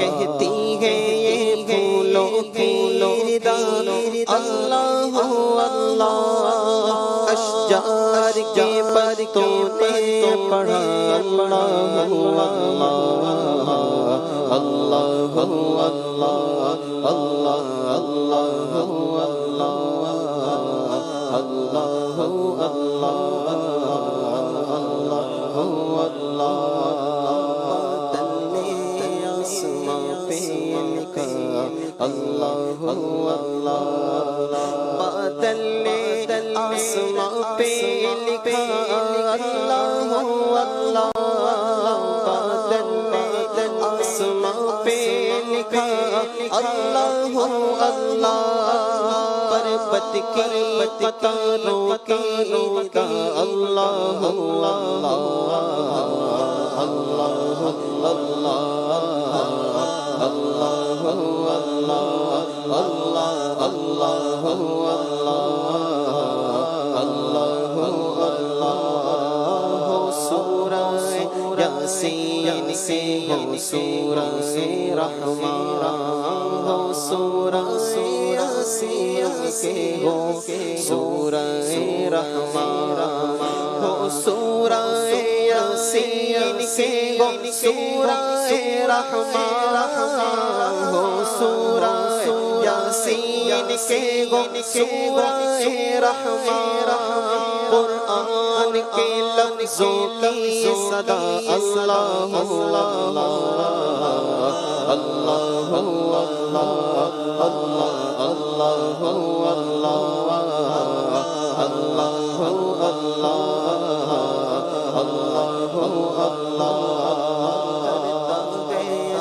کہتی ہے یہ پھولوں کی ردا اللہ اللہ اشجار کے پتوں نے پڑھا اللہ اللہ اللہ بادل نے آسمان پہ لکھا اللہ اللہ بادل نے آسمان پہ لکھا اللہ اللہ پربت کی قطاروں کی کا اللہ یاسین سے ہو سورہ رحمان ہو سورہ یاسین سے ہو سورہ رحمان ہو سورہ یاسین سے ہو سورہ رحمان ہو سورہ یاسین سے ہو سورہ رحمان قرآن کے لفظوں کی صدا اللہ اللہ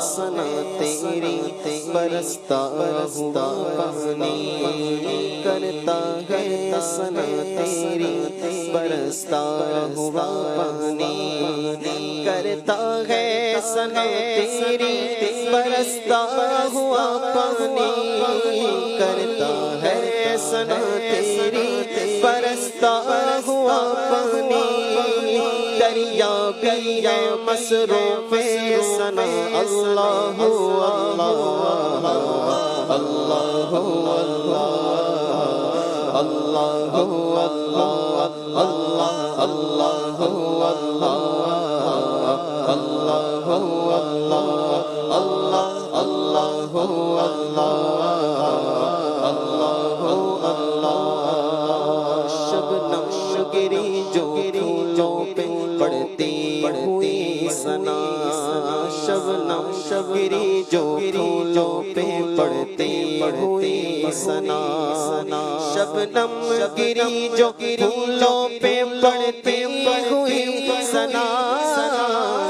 سنا تیری برستا ہوا پانی کرتا ہے سنا تیری برستا ہوا پانی کرتا ہے سنا تیری برستا ہوا پانی کرتا ہے سنا تیری برستا ہوا پانی دریا بیا مصروف سنا اللہ اللہ اللہ اللہ شبنم گری جو پھولوں پہ پڑتی ہوئی سنا شبنم گری جو پھولوں پہ پڑتی ہوئی سنا شبنم گری جو پھولوں پہ پڑتی ہوئی سنا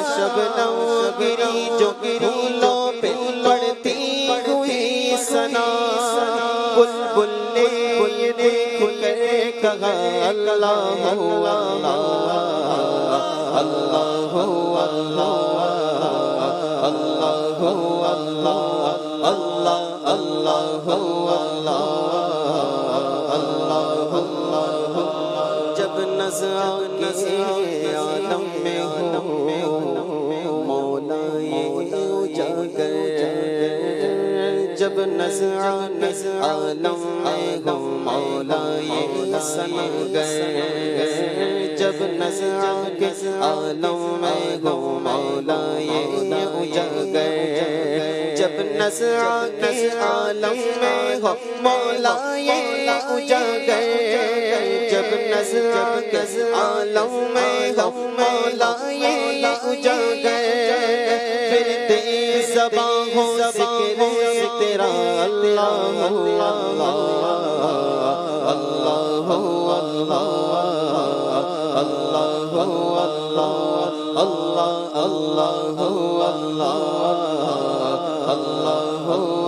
شبنم گری جو پھولوں پہ پڑتی ہوئی سنا بلبل نے کہا اللہ اللہ جب نظر کے عالم میں ہو مولا اجاگر جب نظر عالم میں ہو مولا سنگر جب نظر عالم میں ہو مولا اجاگر جب نظر عالم میں ہو مولا اجاگر جب نظر عالم میں ہو مولا اجاگر پھر دے زباں ہو ذکر تیرا اللہ اللہ اللہ اللہ اللہ اللہ